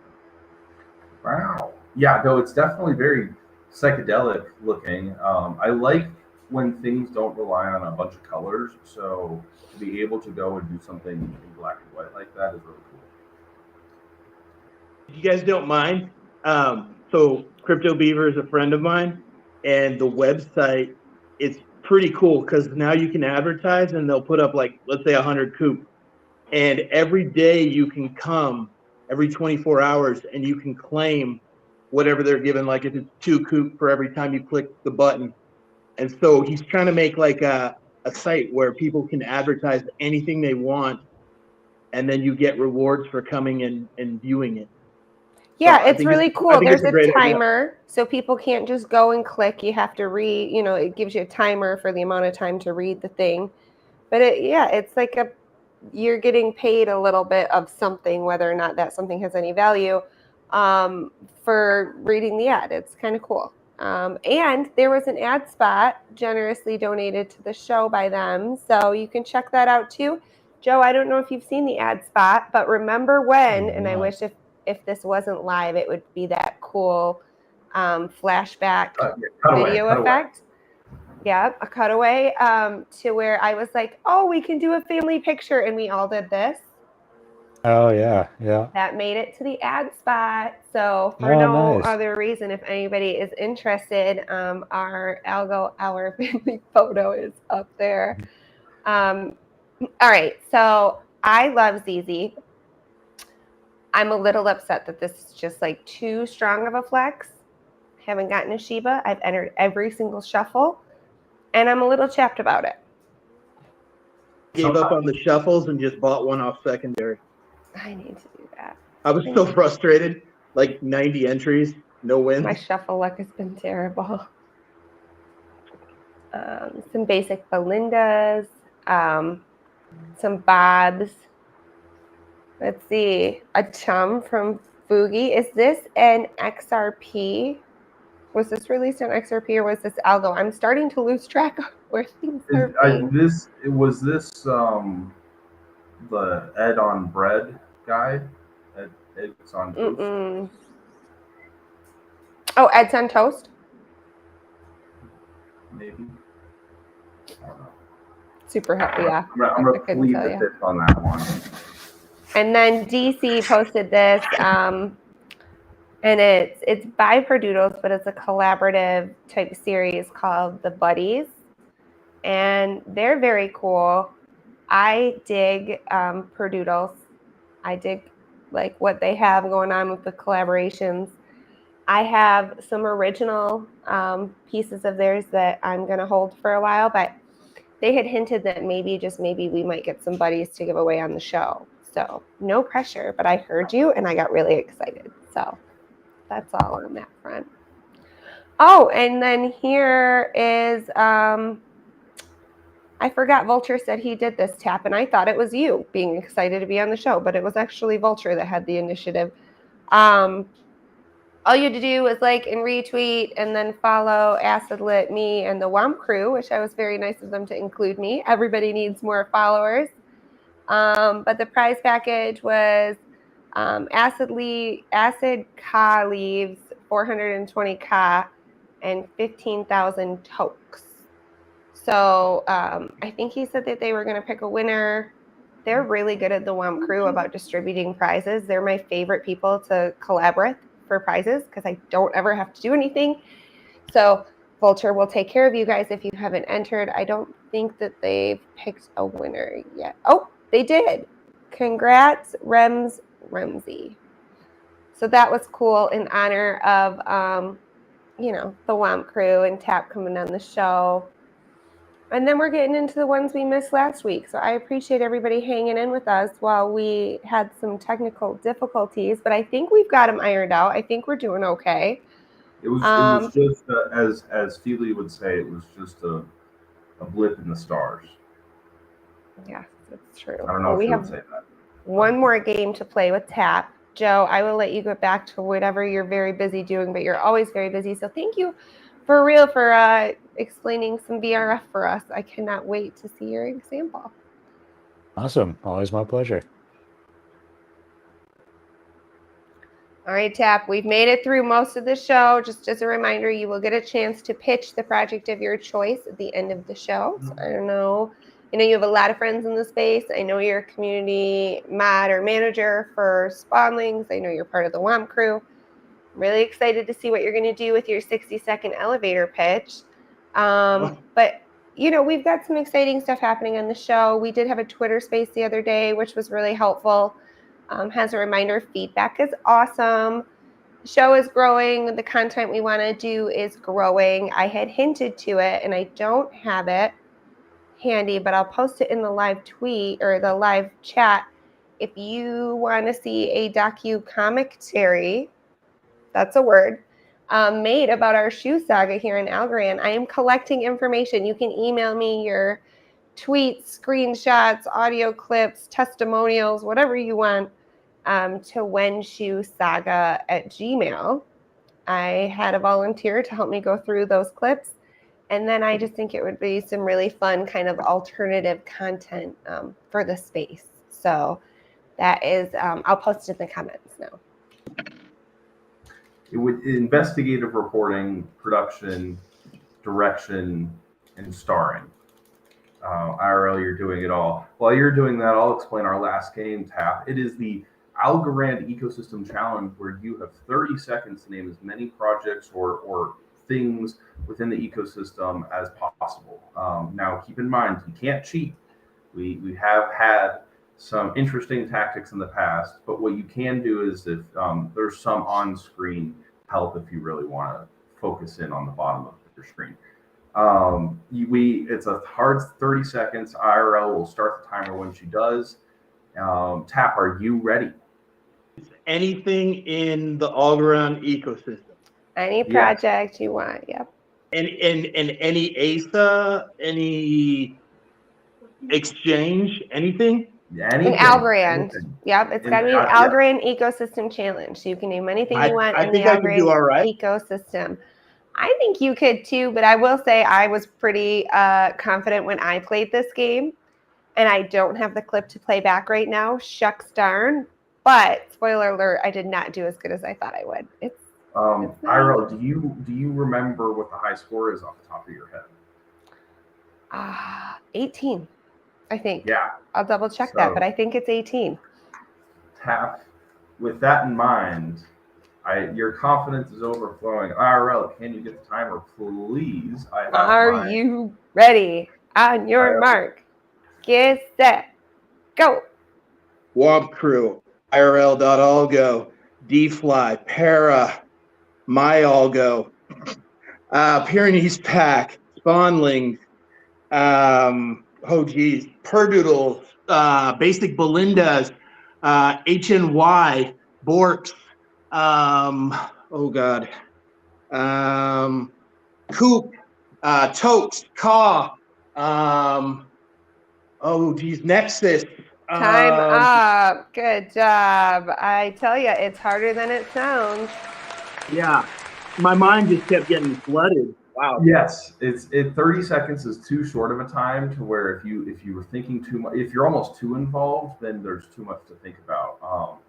Wow. Yeah, though it's definitely very psychedelic looking. I like when things don't rely on a bunch of colors. So to be able to go and do something in black and white like that is really cool. If you guys don't mind, so Crypto Beaver is a friend of mine, and the website, it's pretty cool because now you can advertise and they'll put up like, let's say 100 coop. And every day you can come, every 24 hours, and you can claim whatever they're given, like if it's 2 coop for every time you click the button. And so he's trying to make like a site where people can advertise anything they want, and then you get rewards for coming and viewing it. Yeah, it's really cool. There's a timer, idea. So people can't just go and click. You have to read, it gives you a timer for the amount of time to read the thing. But it's like you're getting paid a little bit of something, whether or not that something has any value, for reading the ad. It's kind of cool. And there was an ad spot generously donated to the show by them. So you can check that out too. Joe, I don't know if you've seen the ad spot, but remember when, and I wish if this wasn't live, it would be that cool flashback Cutaway, video effect. Yeah, a cutaway to where I was like, oh, we can do a family picture. And we all did this. Oh, yeah. Yeah. That made it to the ad spot. So for Oh, no nice. other reason, if anybody is interested, our Algo Our family photo is up there. All right. So I love ZZ. I'm a little upset that this is just like too strong of a flex. Haven't gotten a Shiba. I've entered every single shuffle, and I'm a little chapped about it. Gave up on the shuffles and just bought one off secondary. I need to do that. I was so frustrated. Like 90 entries, no wins. My shuffle luck has been terrible. Some basic Belindas, some Bobs. Let's see, a chum from Fugi. Is this an XRP? Was this released on XRP or was this Algo? I'm starting to lose track of where things are being. Was this the Ed on Bread guy? Ed's on Toast? Oh, Ed's on Toast? Maybe. I don't know. Super happy, yeah. I'm going to plead the fifth on that one. And then DC posted this, and it's by Perdoodles, but it's a collaborative type series called The Buddies, and they're very cool. I dig Perdoodles. I dig like what they have going on with the collaborations. I have some original pieces of theirs that I'm going to hold for a while, but they had hinted that maybe, just maybe, we might get some buddies to give away on the show. So no pressure, but I heard you and I got really excited. So that's all on that front. Oh, and then here is, I forgot, Vulture said he did this tap, and I thought it was you being excited to be on the show, but it was actually Vulture that had the initiative. All you had to do was like and retweet and then follow Acid Lit, me, and the Womp Crew, which I was very nice of them to include me. Everybody needs more followers. But the prize package was Acid Ka leaves 420K and 15,000 tokes. So I think he said that they were going to pick a winner. They're really good at the Womp Crew about distributing prizes. They're my favorite people to collaborate for prizes because I don't ever have to do anything. So Vulture will take care of you guys if you haven't entered. I don't think that they've picked a winner yet. Oh, they did. Congrats, Remsey. So that was cool in honor of, the Womp Crew and Tap coming on the show. And then we're getting into the ones we missed last week. So I appreciate everybody hanging in with us while we had some technical difficulties, but I think we've got them ironed out. I think we're doing okay. It was just, as Feely would say, it was just a blip in the stars. Yes, that's true. I don't know if you would say that. One more game to play with Tap. Joe, I will let you go back to whatever you're very busy doing, but you're always very busy. So thank you for real for explaining some VRF for us. I cannot wait to see your example. Awesome. Always my pleasure. All right, Tap, we've made it through most of the show. Just as a reminder, you will get a chance to pitch the project of your choice at the end of the show. So I don't know. I know you have a lot of friends in the space. I know you're a community mod or manager for Spawnlings. I know you're part of the Womp Crew. I'm really excited to see what you're going to do with your 60-second elevator pitch. But, we've got some exciting stuff happening on the show. We did have a Twitter space the other day, which was really helpful. As a reminder, feedback is awesome. The show is growing. The content we want to do is growing. I had hinted to it, and I don't have it handy, but I'll post it in the live tweet or the live chat. If you want to see a docu-commentary, that's a word, made about our shoe saga here in Algorand, I am collecting information. You can email me your tweets, screenshots, audio clips, testimonials, whatever you want, to whenshoesaga@gmail.com. I had a volunteer to help me go through those clips. And then I just think it would be some really fun kind of alternative content for the space. So that is, I'll post it in the comments now. it would investigative reporting, production, direction, and starring. IRL, you're doing it all. While you're doing that, I'll explain our last game, Tap. It is the Algo Ecosystem Challenge, where you have 30 seconds to name as many projects or things within the ecosystem as possible. Now, keep in mind, you can't cheat. We have had some interesting tactics in the past, but what you can do is if there's some on-screen help if you really want to focus in on the bottom of your screen. It's a hard 30 seconds. IRL will start the timer when she does. Tap, are you ready? Anything in the all-around ecosystem. Any project you want. Yep. And any ASA, any exchange, anything? An Algorand. Yep, it's got to be an Algorand ecosystem challenge. So you can name anything you want in the Algorand ecosystem. I think you could too, but I will say I was pretty confident when I played this game, and I don't have the clip to play back right now. Shucks darn. But spoiler alert, I did not do as good as I thought I would. It's IRL, do you remember what the high score is off the top of your head? 18, I think. Yeah. I'll double check that, but I think it's 18. Tap, with that in mind, your confidence is overflowing. IRL, can you get the timer, please? Are you ready? On your mark, get set, go. Womp Crew, IRL.Algo, D-Fly, Para, My Algo, Pyrenees Pack, Spawnlings, Perdoodles, Basic Belindas, HNY, Borks, Coop, Totes, Caw, Nexus. Time up. Good job. I tell you, it's harder than it sounds. Yeah, my mind just kept getting flooded. Wow. Yes, 30 seconds is too short of a time to where if you were thinking too much, if you're almost too involved, then there's too much to think about.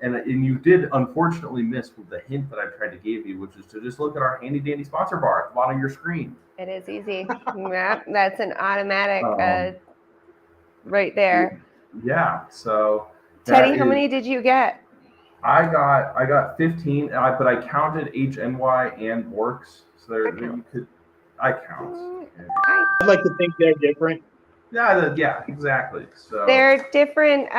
And you did unfortunately miss with the hint that I tried to give you, which is to just look at our handy dandy sponsor bar at the bottom of your screen. It is easy. Yep, that's an automatic right there. Yeah. So Teddy, how many did you get? I got 15, but I counted HNY and Borks, so you could. I count. I'd like to think they're different. Yeah, exactly. So they're different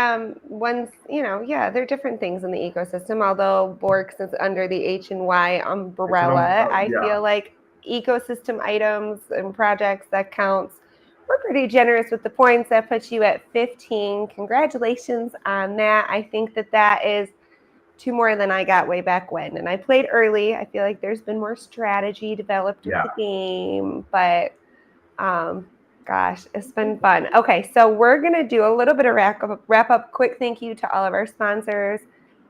ones, they're different things in the ecosystem. Although Borks is under the HNY umbrella, I feel like ecosystem items and projects that counts. We're pretty generous with the points. That puts you at 15. Congratulations on that. I think that is 2 more than I got way back when. And I played early. I feel like there's been more strategy developed with the game. But gosh, it's been fun. Okay, so we're going to do a little bit of wrap up. Quick thank you to all of our sponsors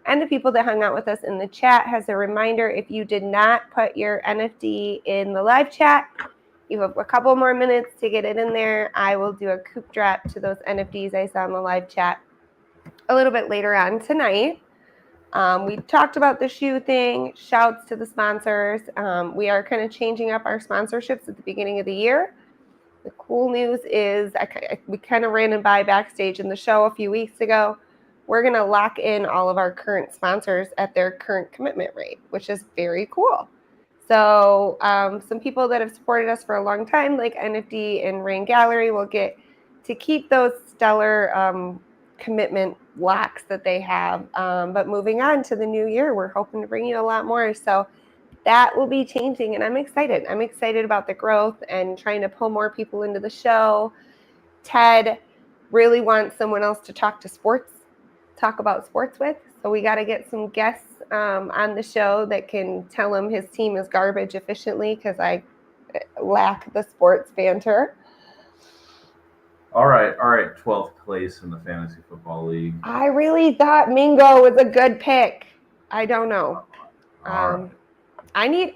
and the people that hung out with us in the chat. As a reminder, if you did not put your NFT in the live chat, you have a couple more minutes to get it in there. I will do a coop drop to those NFTs I saw in the live chat a little bit later on tonight. We talked about the shoe thing. Shouts to the sponsors. We are kind of changing up our sponsorships at the beginning of the year. The cool news is we kind of ran it by backstage in the show a few weeks ago. We're going to lock in all of our current sponsors at their current commitment rate, which is very cool. So some people that have supported us for a long time, like NFT and Rain Gallery, will get to keep those stellar commitment locks that they have. But moving on to the new year, we're hoping to bring you a lot more. So that will be changing, and I'm excited. I'm excited about the growth and trying to pull more people into the show. Ted really wants someone else to talk about sports with. So we got to get some guests on the show that can tell him his team is garbage efficiently, because I lack the sports banter. All right. 12th place in the fantasy football league. I really thought Mingo was a good pick. I don't know. I need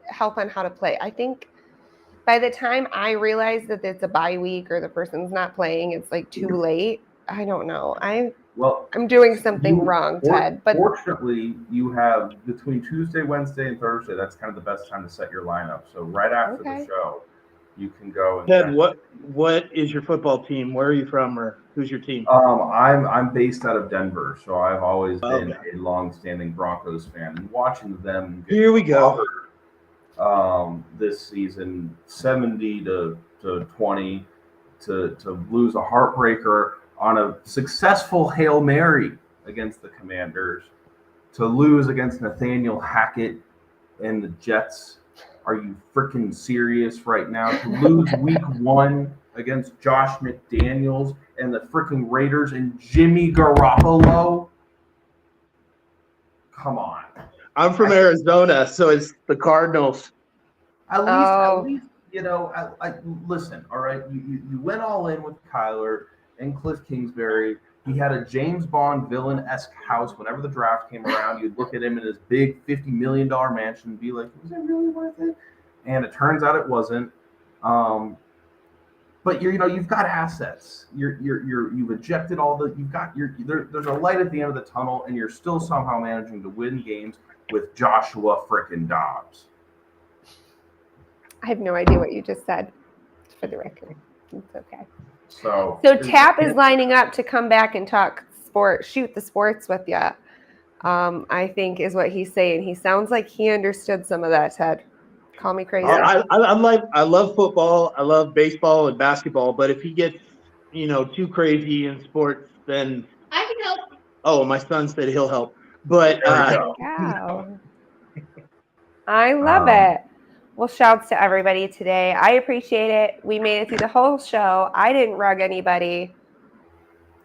help on how to play. I think by the time I realize that it's a bye week or the person's not playing, it's like too late. I don't know. Well, I'm doing something wrong, for- Ted. But fortunately, you have between Tuesday, Wednesday, and Thursday. That's kind of the best time to set your lineup. So right after the Okay. show, you can go and Ted, what is your football team? Where are you from, or who's your team? I'm based out of Denver, so I've always been Okay. a long-standing Broncos fan, and watching them get Here we go. clobbered, this season, 70 to 20, to lose a heartbreaker on a successful Hail Mary against the Commanders, to lose against Nathaniel Hackett and the Jets. Are you freaking serious right now? To lose week 1 against Josh McDaniels and the freaking Raiders and Jimmy Garoppolo? Come on. I'm from Arizona, so it's the Cardinals. At Oh. least, I listen. All right, you went all in with Kyler and Cliff Kingsbury. He had a James Bond villain-esque house. Whenever the draft came around, you'd look at him in his big $50 million mansion and be like, "Was it really worth it?" And it turns out it wasn't. But you've got assets. You've ejected all the. There's a light at the end of the tunnel, and you're still somehow managing to win games with Joshua frickin' Dobbs. I have no idea what you just said, for the record. It's okay. So Tap is lining up to come back and talk sports, shoot the sports with you. I think is what he's saying. He sounds like he understood some of that, Ted. Call me crazy. I love football. I love baseball and basketball. But if he gets too crazy in sports, then I can help. Oh, my son said he'll help. But Wow. I love it. Well, shouts to everybody today. I appreciate it. We made it through the whole show. I didn't rug anybody.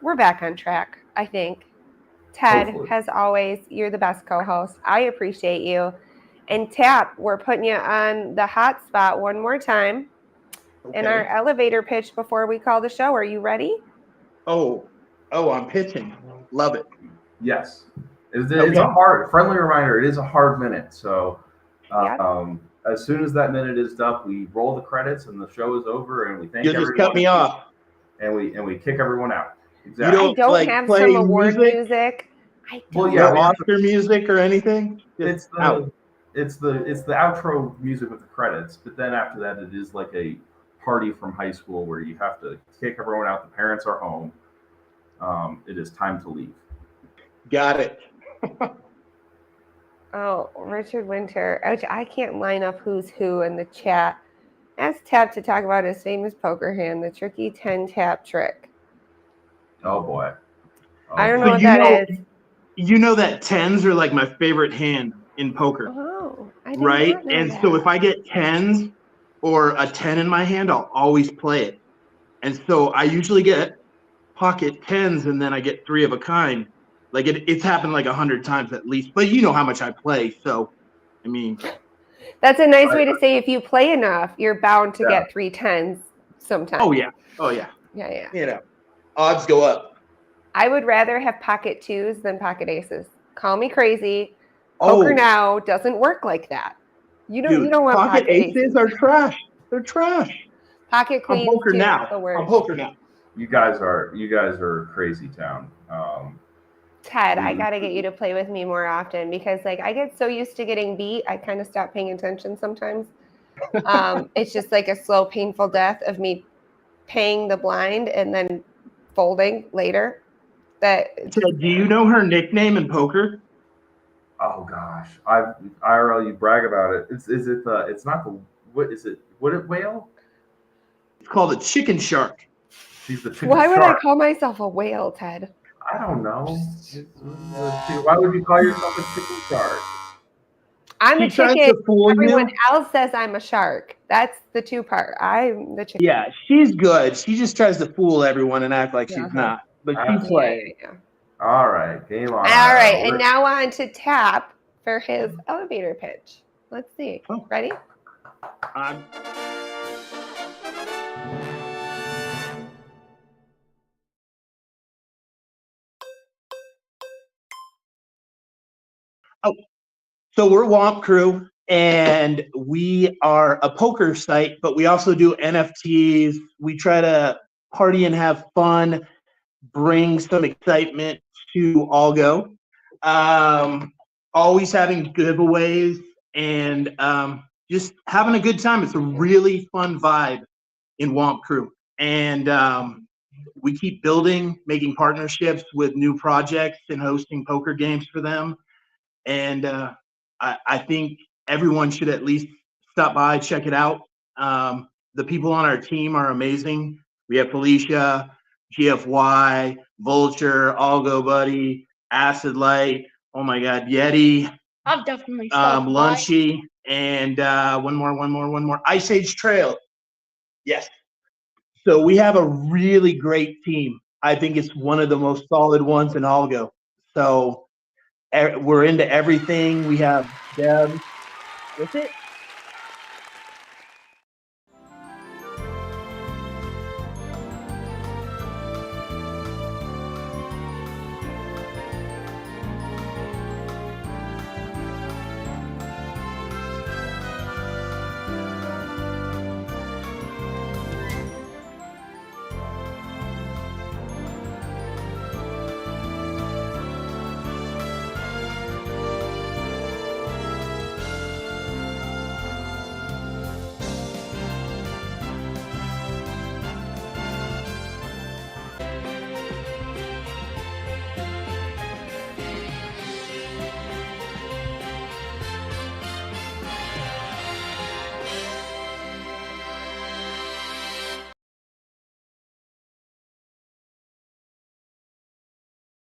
We're back on track, I think. Ted, Hopefully. as always, you're the best co-host. I appreciate you. And Tap, we're putting you on the hot spot one more time in our elevator pitch before we call the show. Are you ready? Oh, I'm pitching. Love it. Yes. It's a friendly reminder. It is a hard minute. So as soon as that minute is up, we roll the credits and the show is over, and we thank You everyone. just cut me off. And we kick everyone out. Exactly. You I don't have some award music. No Oscar music or anything. It's the outro music with the credits, but then after that, it is like a party from high school where you have to kick everyone out. The parents are home. It is time to leave. Got it. Oh, Richard Winter. I can't line up who's who in the chat. Ask Tap to talk about his famous poker hand, the tricky 10-tap trick. Oh, boy. I don't know what that is. You know that 10s are like my favorite hand in poker. Oh, I did right? not know And that. so if I get 10s or a 10 in my hand, I'll always play it. And so I usually get pocket 10s and then I get 3 of a kind. Like it's happened like 100 times at least, but you know how much I play. So, I mean, that's a nice way to say if you play enough, you're bound to get 3 10s sometimes. Oh, yeah. Yeah. Odds go up. I would rather have pocket 2s than pocket aces. Call me crazy. Poker now doesn't work like that. You don't want pocket aces are trash. They're trash. Pocket queens. I'm poker too, now. the worst. I'm poker now. You guys are crazy town. Ted, I gotta get you to play with me more often because I get so used to getting beat, I kind of stop paying attention sometimes. It's just like a slow, painful death of me paying the blind and then folding later. Ted, do you know her nickname in poker? Oh gosh, IRL, you brag about it. It's not the what is it? What it whale? It's called a chicken shark. She's the chicken Why would shark. I call myself a whale, Ted? I don't know. Why would you call yourself a chicken shark? I'm a chicken. Everyone else says I'm a shark. That's the 2-part. I'm the chicken. Yeah, she's good. She just tries to fool everyone and act like she's not. But she plays. Yeah. All right, game on. All right, and now on to Tap for his elevator pitch. Let's see. Ready? So we're Womp Crew, and we are a poker site, but we also do NFTs. We try to party and have fun. bring some excitement to Algo. Always having giveaways and just having a good time. It's a really fun vibe in Womp Crew. And we keep building, making partnerships with new projects and hosting poker games for them. And I think everyone should at least stop by, check it out. The people on our team are amazing. We have Felicia, GFY, Vulture, Algo Buddy, Acid Light, oh my God, Yeti, I've definitely stopped by. Lunchy, and one more. Ice Age Trail. Yes. So we have a really great team. I think it's one of the most solid ones in Algo. So we're into everything. We have Deb. That's it.